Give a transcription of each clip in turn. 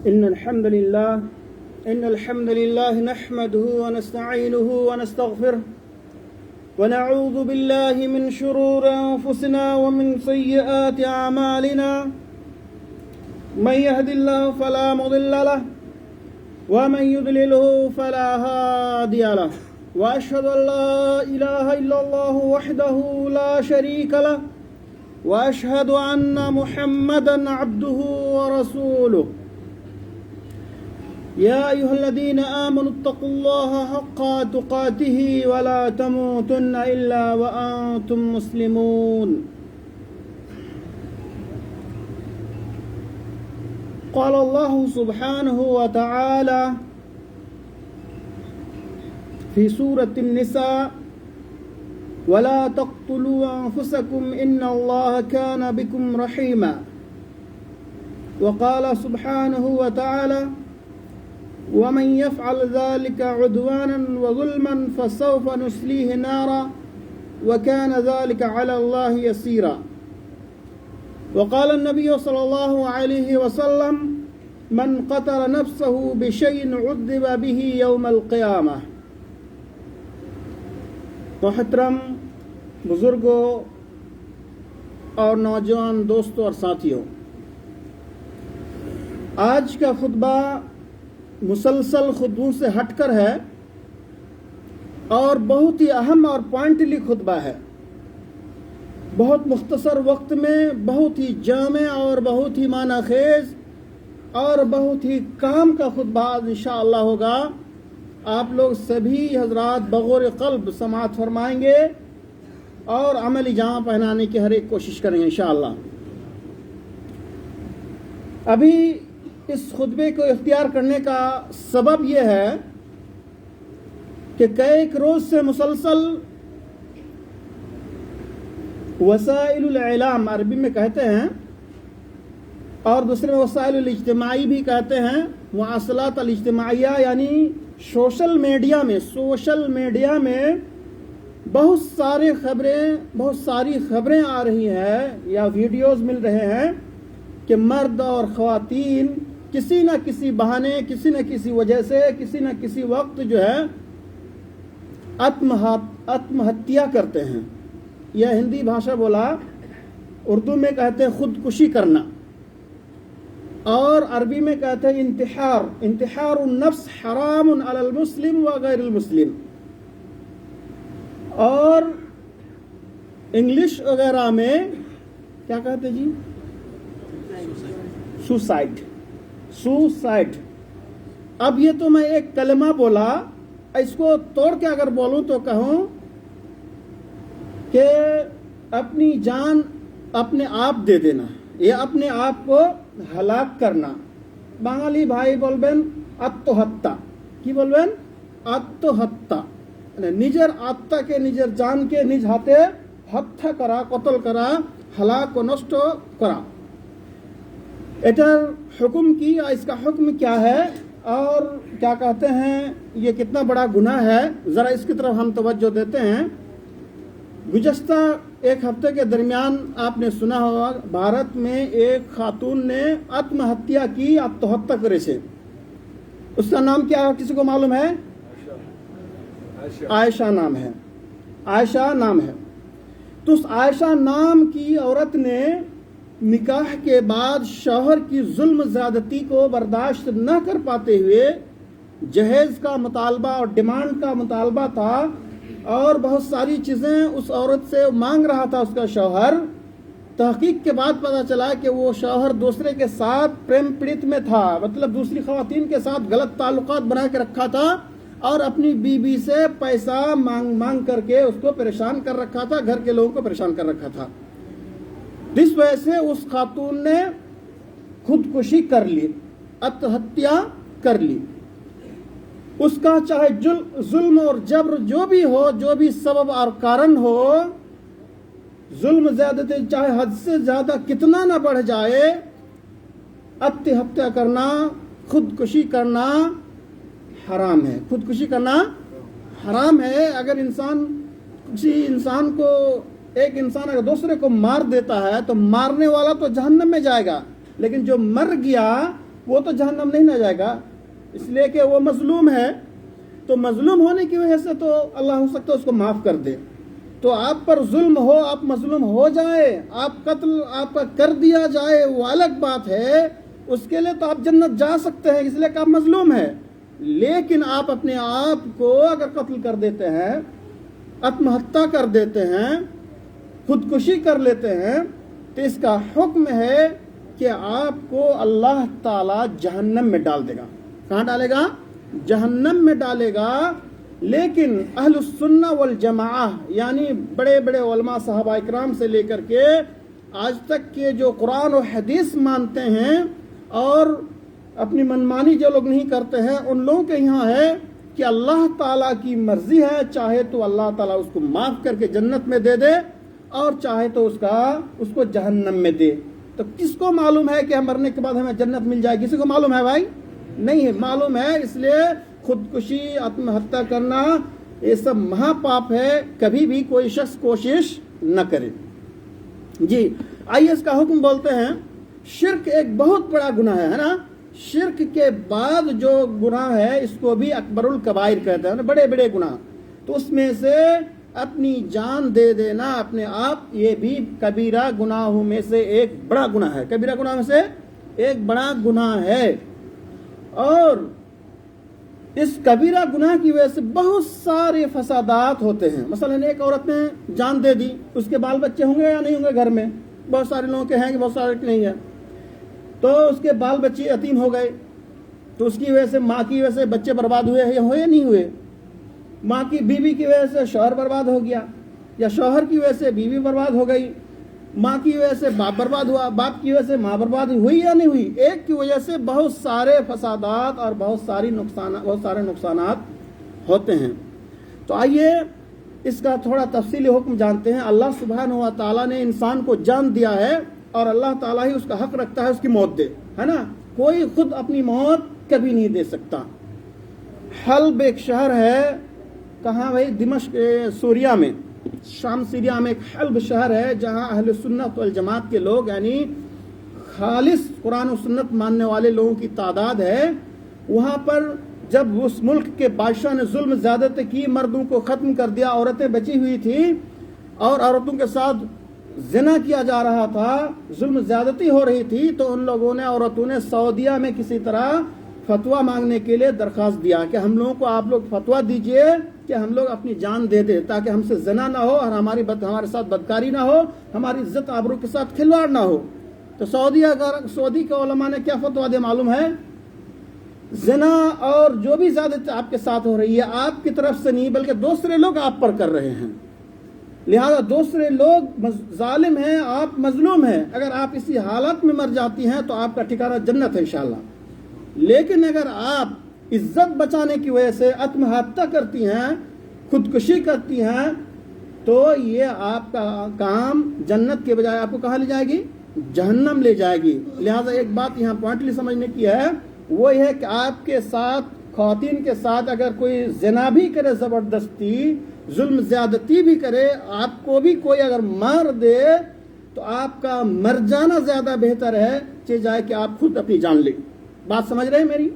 إن الحمد لله نحمده ونستعينه ونستغفره ونعوذ بالله من شرور أنفسنا ومن سيئات أعمالنا من يهد الله فلا مضل له ومن يضلله فلا هادي له وأشهد أن لا إله إلا الله وحده لا شريك له وأشهد أن محمدا عبده ورسوله يا أيها الذين آمنوا اتقوا الله حق تقاته ولا تموتن إلا وأنتم مسلمون قال الله سبحانه وتعالى في سورة النساء ولا تقتلوا أنفسكم إن الله كان بكم رحيما وقال سبحانه وتعالى ومن يفعل ذلك عدوانا وظلما فسوف نصليه نارا وكان ذلك على الله يسيرا وقال النبي صلى الله عليه وسلم من قتل نفسه بشيء عذب به يوم القيامة. محترم بزرگوں اور نوجوان دوستوں اور ساتھیوں، آج کا خطبہ مسلسل خطبوں سے ہٹ کر ہے اور بہت ہی اہم اور پوائنٹلی خطبہ ہے. بہت مختصر وقت میں بہت ہی جامع اور بہت ہی معنی خیز اور بہت ہی کام کا خطبہ انشاءاللہ ہوگا. آپ لوگ سبھی حضرات بغور قلب سماعت فرمائیں گے اور عملی جامہ پہنانے کی ہر ایک کوشش کریں گے انشاءاللہ. ابھی اس خطبے کو اختیار کرنے کا سبب یہ ہے کہ کئی روز سے مسلسل وسائل الاعلام عربی میں کہتے ہیں اور دوسرے میں وسائل الاجتماعی بھی کہتے ہیں، مواصلات الاجتماعیہ یعنی سوشل میڈیا میں بہت ساری خبریں آ رہی ہیں یا ویڈیوز مل رہے ہیں کہ مرد اور خواتین کسی نہ کسی بہانے، کسی نہ کسی وجہ سے، کسی نہ کسی وقت جو ہے آتم ہتیا کرتے ہیں. یہ ہندی بھاشا بولا، اردو میں کہتے ہیں خودکشی کرنا اور عربی میں کہتے ہیں انتحار النفس حرام علی المسلم و غیر المسلم. اور انگلش وغیرہ میں کیا کہتے جی؟ سوسائڈ. اب یہ تو میں ایک کلمہ بولا، اس کو توڑ کے اگر بولوں تو کہوں کہ اپنی جان اپنے آپ دے دینا، یہ اپنے آپ کو ہلاک کرنا. বাঙালি ভাই বলবেন আত্মহত্যা। কি বলবেন? আত্মহত্যা, মানে নিজের আত্মাকে, নিজের জানকে নিজ হাতে হত্যা করা, কতল করা, হালাক ও নষ্ট করা। এটার হুকুম কি, اس کا حکم کیا ہے اور کیا کہتے ہیں، یہ کتنا بڑا گناہ ہے، ذرا اس کی طرف ہم توجہ دیتے ہیں. گزشتہ ایک ہفتے کے درمیان آپ نے سنا ہوگا بھارت میں ایک خاتون نے آتم ہتیا کی، آتمہتیا کرے سے. اس کا نام کیا ہے، کسی کو معلوم ہے؟ عائشہ نام ہے. عائشہ نام ہے. تو اس عائشہ نام کی عورت نے نکاح کے بعد شوہر کی ظلم زیادتی کو برداشت نہ کر پاتے ہوئے جہیز کا مطالبہ اور ڈیمانڈ کا مطالبہ تھا اور بہت ساری چیزیں اس عورت سے مانگ رہا تھا اس کا شوہر. تحقیق کے بعد پتہ چلا کہ وہ شوہر دوسرے کے ساتھ پریم پیڑت میں تھا، مطلب دوسری خواتین کے ساتھ غلط تعلقات بنا کے رکھا تھا اور اپنی بیوی سے پیسہ مانگ کر کے اس کو پریشان کر رکھا تھا، گھر کے لوگوں کو پریشان کر رکھا تھا. اس وجہ سے اس خاتون نے خودکشی کر لی، آتمہتیا کر لی. اس کا چاہے ظلم اور جبر جو بھی ہو، جو بھی سبب اور کارن ہو، ظلم زیادتی چاہے حد سے زیادہ کتنا نہ بڑھ جائے، آتمہتیا کرنا، خودکشی کرنا حرام ہے. خودکشی کرنا حرام ہے. اگر کسی انسان کو ایک انسان اگر دوسرے کو مار دیتا ہے تو مارنے والا تو جہنم میں جائے گا، لیکن جو مر گیا وہ تو جہنم نہیں نہ جائے گا، اس لیے کہ وہ مظلوم ہے۔ تو مظلوم ہونے کی وجہ سے تو اللہ ہو سکتا ہے اس کو معاف کر دے۔ تو آپ پر ظلم ہو، آپ مظلوم ہو جائے، آپ قتل آپ کا کر دیا جائے، وہ الگ بات ہے، اس کے لیے تو آپ جنت جا سکتے ہیں، اس لیے کہ آپ مظلوم ہیں۔ لیکن آپ اپنے آپ کو اگر قتل کر دیتے ہیں، آتم ہتیا کر دیتے ہیں، خودکشی کر لیتے ہیں، تو اس کا حکم ہے کہ آپ کو اللہ تعالی جہنم میں ڈال دے گا۔ کہاں ڈالے گا؟ جہنم میں ڈالے گا۔ لیکن اہل السنہ والجماعہ یعنی بڑے بڑے علماء صحابہ اکرام سے لے کر کے آج تک کے جو قرآن و حدیث مانتے ہیں اور اپنی منمانی جو لوگ نہیں کرتے ہیں، ان لوگوں کے یہاں ہے کہ اللہ تعالیٰ کی مرضی ہے، چاہے تو اللہ تعالیٰ اس کو معاف کر کے جنت میں دے دے اور چاہے تو اس کو جہنم میں دے۔ تو کس کو معلوم ہے کہ ہم مرنے کے بعد ہمیں جنت مل جائے؟ کسی کو معلوم ہے بھائی؟ نہیں ہے معلوم ہے۔ اس لیے خودکشی، آتم ہتیا کرنا یہ سب مہا پاپ ہے، کبھی بھی کوئی شخص کوشش نہ کرے۔ جی آئیے اس کا حکم بولتے ہیں۔ شرک ایک بہت بڑا گناہ ہے نا؟ شرک کے بعد جو گناہ ہے اس کو بھی اکبر الکبائر کہتے ہیں، بڑے بڑے گناہ۔ تو اس میں سے اپنی جان دے دینا اپنے آپ، یہ بھی کبیرہ گناہوں میں سے ایک بڑا گناہ ہے، کبیرہ گناہ میں سے ایک بڑا گناہ ہے۔ اور اس کبیرہ گناہ کی وجہ سے بہت سارے فسادات ہوتے ہیں۔ مثلا ایک عورت نے جان دے دی، اس کے بال بچے ہوں گے یا نہیں ہوں گے؟ گھر میں بہت سارے لوگوں کے ہیں کہ بہت سارے کے نہیں ہیں، تو اس کے بال بچے یتیم ہو گئے، تو اس کی وجہ سے ماں کی وجہ سے بچے برباد ہوئے یا ہوئے نہیں ہوئے؟ ماں کی بیوی کی وجہ سے شوہر برباد ہو گیا، یا شوہر کی وجہ سے بیوی برباد ہو گئی، ماں کی وجہ سے باپ برباد ہوا، باپ کی وجہ سے ماں برباد ہوئی یا نہیں ہوئی؟ ایک کی وجہ سے بہت سارے فسادات اور بہت سارے نقصانات ہوتے ہیں۔ تو آئیے اس کا تھوڑا تفصیلی حکم جانتے ہیں۔ اللہ سبحانہ و تعالیٰ نے انسان کو جان دیا ہے اور اللہ تعالیٰ ہی اس کا حق رکھتا ہے اس کی موت دے، ہے نا؟ کوئی خود اپنی موت کبھی نہیں دے سکتا۔ حلب ایک شہر ہے، کہاں بھائی؟ دمشق، سوریہ میں، شام سیریا میں ایک حلب شہر ہے جہاں اہل سنت والجماعت کے لوگ یعنی خالص قرآن و سنت ماننے والے لوگوں کی تعداد ہے۔ وہاں پر جب اس ملک کے بادشاہ نے ظلم زیادتی کی، مردوں کو ختم کر دیا، عورتیں بچی ہوئی تھی اور عورتوں کے ساتھ زنا کیا جا رہا تھا، ظلم زیادتی ہو رہی تھی، تو ان لوگوں نے، عورتوں نے سعودیہ میں کسی طرح فتویٰ مانگنے کے لیے درخواست دیا کہ ہم لوگوں کو آپ لوگ فتویٰ دیجئے کہ ہم لوگ اپنی جان دے دیں تاکہ ہم سے زنا نہ ہو اور ہمارے ساتھ بدکاری نہ ہو، ہماری عزت آبرو کے ساتھ کھلواڑ نہ ہو۔ تو سعودی کے علماء نے کیا فتویٰ دیا معلوم ہے؟ زنا اور جو بھی زیادتی آپ کے ساتھ ہو رہی ہے آپ کی طرف سے نہیں بلکہ دوسرے لوگ آپ پر کر رہے ہیں، لہذا دوسرے لوگ ظالم ہیں، آپ مظلوم ہیں۔ اگر آپ اسی حالت میں مر جاتی ہیں تو آپ کا ٹھکانہ جنت ہے انشاءاللہ۔ لیکن اگر آپ عزت بچانے کی وجہ سے آتم ہتیا کرتی ہیں، خودکشی کرتی ہیں، تو یہ آپ کا کام جنت کے بجائے آپ کو کہاں لے جائے گی؟ جہنم لے جائے گی۔ لہذا ایک بات یہاں پوائنٹلی سمجھنے کی ہے، وہ یہ ہے کہ آپ کے ساتھ، خواتین کے ساتھ اگر کوئی زنا بھی کرے، زبردستی ظلم زیادتی بھی کرے، آپ کو بھی کوئی اگر مار دے تو آپ کا مر جانا زیادہ بہتر ہے کہ جائے کہ آپ خود اپنی جان لیں۔ بات سمجھ رہے ہیں میری؟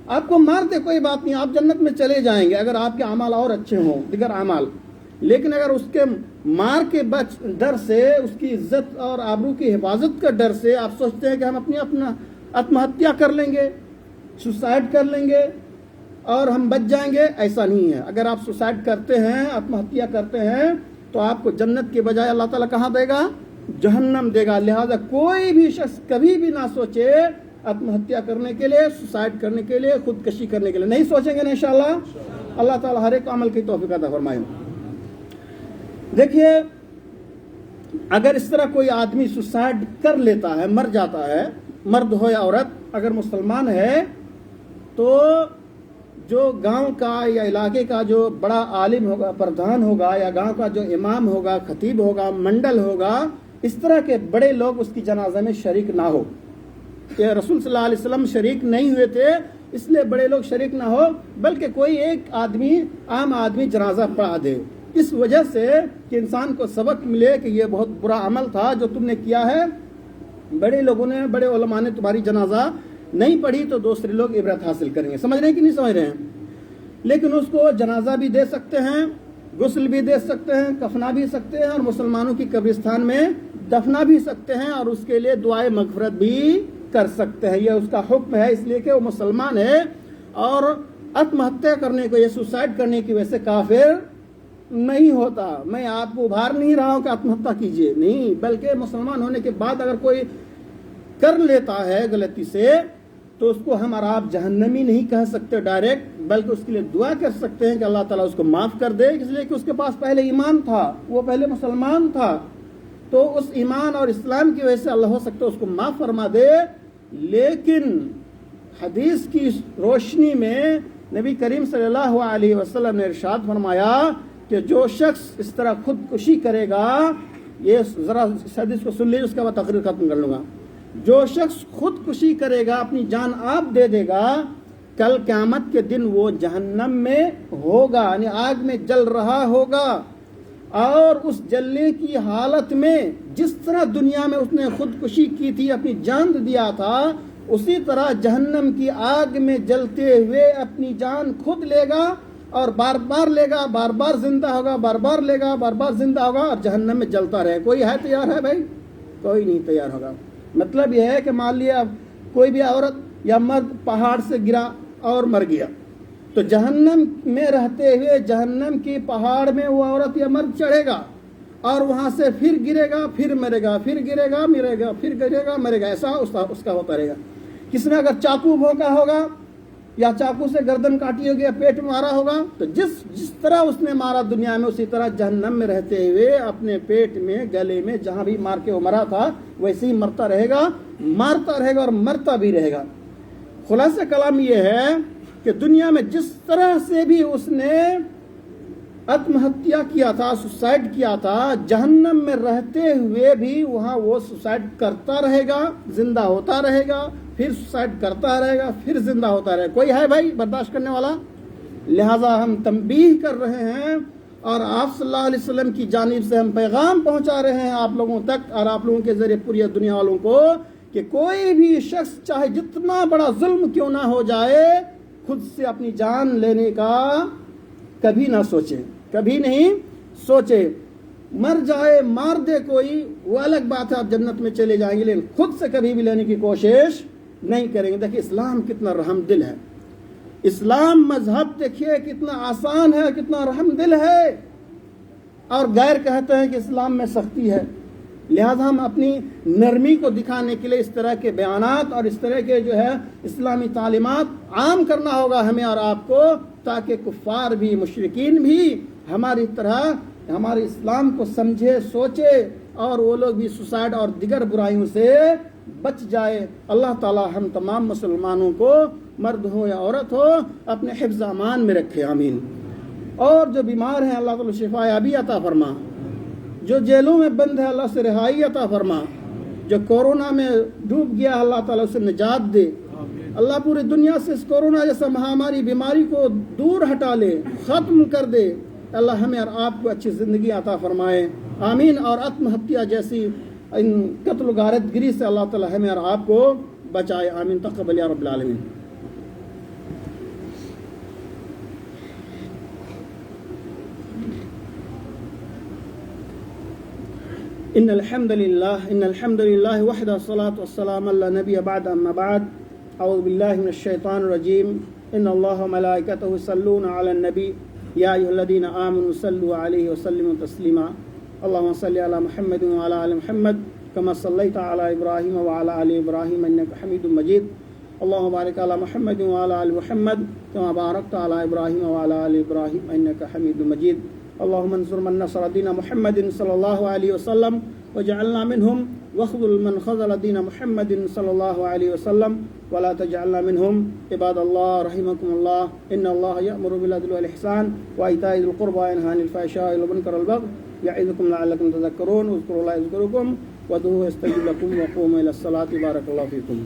آپ کو مار دے کوئی بات نہیں، آپ جنت میں چلے جائیں گے اگر آپ کے اعمال اور اچھے ہوں، دیگر اعمال۔ لیکن اگر اس کے مار کے ڈر سے، اس کی عزت اور آبرو کی حفاظت کا ڈر سے آپ سوچتے ہیں کہ ہم اپنا آتم ہتیا کر لیں گے، سوسائڈ کر لیں گے اور ہم بچ جائیں گے، ایسا نہیں ہے۔ اگر آپ سوسائڈ کرتے ہیں، آتم ہتیا کرتے ہیں، تو آپ کو جنت کے بجائے اللہ تعالیٰ کہاں دے گا؟ جہنم دے گا۔ لہذا کوئی بھی شخص کبھی بھی نہ سوچے آتم ہتیا کرنے کے لیے، سوسائڈ کرنے کے لیے، خودکشی کرنے کے لیے۔ نہیں سوچیں گے نا انشاءاللہ؟ اللہ تعالیٰ ہر ایک عمل کی توفیق عطا فرمائے۔ دیکھیے اگر اس طرح کوئی آدمی سوسائڈ کر لیتا ہے، مر جاتا ہے، مرد ہو یا عورت، اگر مسلمان ہے تو جو گاؤں کا یا علاقے کا جو بڑا عالم ہوگا، پردھان ہوگا، یا گاؤں کا جو امام ہوگا، خطیب ہوگا، منڈل ہوگا، اس طرح کے بڑے لوگ اس کی جنازہ میں شریک نہ ہو، کہ رسول صلی اللہ علیہ وسلم شریک نہیں ہوئے تھے اس لیے بڑے لوگ شریک نہ ہو، بلکہ کوئی ایک آدمی، عام آدمی جنازہ پڑھا دے، اس وجہ سے کہ انسان کو سبق ملے کہ یہ بہت برا عمل تھا جو تم نے کیا ہے. بڑے لوگوں نے، بڑے علماء نے تمہاری جنازہ نہیں پڑھی تو دوسرے لوگ عبرت حاصل کریں گے. سمجھ رہے ہیں کہ نہیں سمجھ رہے ہیں؟ لیکن اس کو جنازہ بھی دے سکتے ہیں، غسل بھی دے سکتے ہیں، کفنا بھی سکتے ہیں، اور مسلمانوں کی قبرستان میں دفنا بھی سکتے ہیں، اور اس کے لیے دعائے مغفرت بھی کر سکتے ہیں. یہ اس کا حکم ہے، اس لیے کہ وہ مسلمان ہے، اور آتم ہتیا کرنے کو، یہ سوسائڈ کرنے کی وجہ سے کافر نہیں ہوتا. میں آپ کو ابھار نہیں رہا ہوں کہ آتم ہتیا کیجیے، نہیں، بلکہ مسلمان ہونے کے بعد اگر کوئی کر لیتا ہے غلطی سے تو اس کو ہم اور آپ جہنمی نہیں کہہ سکتے ڈائریکٹ، بلکہ اس کے لیے دعا کر سکتے ہیں کہ اللہ تعالیٰ اس کو معاف کر دے، اس لیے کہ اس کے پاس پہلے ایمان تھا، وہ پہلے مسلمان تھا، تو اس ایمان اور اسلام کی وجہ سے اللہ ہو سکتا ہے اس کو معاف فرما دے. لیکن حدیث کی روشنی میں نبی کریم صلی اللہ علیہ وسلم نے ارشاد فرمایا کہ جو شخص اس طرح خودکشی کرے گا، یہ ذرا اس حدیث کو سن لیجیے، اس کے بعد تقریر ختم کر لوں گا. جو شخص خودکشی کرے گا، اپنی جان آپ دے دے گا، کل قیامت کے دن وہ جہنم میں ہوگا، یعنی آگ میں جل رہا ہوگا، اور اس جلنے کی حالت میں جس طرح دنیا میں اس نے خودکشی کی تھی، اپنی جان دیا تھا، اسی طرح جہنم کی آگ میں جلتے ہوئے اپنی جان خود لے گا، اور بار بار لے گا، بار بار زندہ ہوگا، بار بار لے گا، بار بار زندہ ہوگا، اور جہنم میں جلتا رہے. کوئی ہے تیار ہے بھائی؟ کوئی نہیں تیار ہوگا. مطلب یہ ہے کہ مان لیا کوئی بھی عورت یا مرد پہاڑ سے گرا اور مر گیا، تو جہنم میں رہتے ہوئے جہنم کی پہاڑ میں وہ عورت یا مرد چڑھے گا، اور وہاں سے پھر گرے گا، پھر مرے گا، پھر گرے گا، مرے گا، پھر گرے گا، مرے گا. ایسا اس کا ہوتا رہے گا. کس نے اگر چاقو بھونکا ہوگا یا چاقو سے گردن کاٹی ہوگی یا پیٹ میں مارا ہوگا، تو جس طرح اس نے مارا دنیا میں، اسی طرح جہنم میں رہتے ہوئے اپنے پیٹ میں، گلے میں، جہاں بھی مار کے وہ مرا تھا ویسے ہی مرتا رہے گا، مارتا رہے گا اور مرتا بھی رہے گا. خلاصہ کلام یہ ہے کہ دنیا میں جس طرح سے بھی اس نے آتم ہتیا کیا تھا، سوسائڈ کیا تھا، جہنم میں رہتے ہوئے بھی وہاں وہ سوسائڈ کرتا رہے گا، زندہ ہوتا رہے گا، پھر سوسائڈ کرتا رہے گا، پھر زندہ ہوتا رہے گا. کوئی ہے بھائی برداشت کرنے والا؟ لہذا ہم تنبیہ کر رہے ہیں، اور آپ صلی اللہ علیہ وسلم کی جانب سے ہم پیغام پہنچا رہے ہیں آپ لوگوں تک، اور آپ لوگوں کے ذریعے پوری دنیا والوں کو، کہ کوئی بھی شخص چاہے جتنا بڑا ظلم کیوں نہ ہو جائے، خود سے اپنی جان لینے کا کبھی نہ سوچے، کبھی نہیں سوچے. مر جائے، مار دے کوئی، وہ الگ بات ہے، آپ جنت میں چلے جائیں گے، لیکن خود سے کبھی بھی لینے کی کوشش نہیں کریں گے. دیکھیے اسلام کتنا رحم دل ہے، اسلام مذہب دیکھیے کتنا آسان ہے، کتنا رحم دل ہے، اور غیر کہتے ہیں کہ اسلام میں سختی ہے. لہذا ہم اپنی نرمی کو دکھانے کے لیے اس طرح کے بیانات اور اس طرح کے جو ہے اسلامی تعلیمات عام کرنا ہوگا ہمیں اور آپ کو، تاکہ کفار بھی، مشرکین بھی ہماری طرح ہمارے اسلام کو سمجھے، سوچے، اور وہ لوگ بھی سوسائڈ اور دیگر برائیوں سے بچ جائے. اللہ تعالی ہم تمام مسلمانوں کو، مرد ہو یا عورت ہو، اپنے حفظ امان میں رکھے، آمین. اور جو بیمار ہیں اللہ تعالی شفا یابی عطا فرما، جو جیلوں میں بند ہے اللہ سے رہائی عطا فرما، جو کورونا میں ڈوب گیا اللہ تعالیٰ اسے نجات دے. اللہ پوری دنیا سے اس کورونا جیسا مہاماری بیماری کو دور ہٹا لے، ختم کر دے. اللہ ہمیں اور آپ کو اچھی زندگی عطا فرمائے، آمین. اور آتم ہتیا جیسی ان قتل و غارت گری سے اللہ تعالیٰ ہمیں اور آپ کو بچائے، آمین. تقبل یا رب العالمین. ان الحمد للہ وحدہ الصلاۃ والسلام علی نبی بعد اما بعد اعوذ باللہ من الشیطان الرجیم ان اللہ وملائکتہ یصلون علی النبی یا ایھا الذین آمنوا صلوا علیہ وسلموا تسلیما اللهم صل علی محمد وعلی آل محمد كما صلیت علی ابراہیم وعلی آل ابراہیم انک حمید مجید اللهم بارک علی محمد وعلی آل محمد كما بارکت علی ابراہیم وعلی آل ابراہیم انک حمید مجید اللهم انصر من نصر دین محمد صلی اللہ علیہ وسلم وجعلنا منهم واخذل من خذل دین محمد صلی اللہ علیہ وسلم ولا تجعلنا منهم. عباد اللہ رحمكم اللہ، ان اللہ یأمر بالعدل والإحسان وإیتاء ذی القربى وینہی عن الفحشاء والمنکر والبغی یعظکم لعلکم تذکرون اذکروا اللہ یذکرکم وادعوہ یستجب لکم وقوموا إلی الصلاة بارک اللہ فیکم.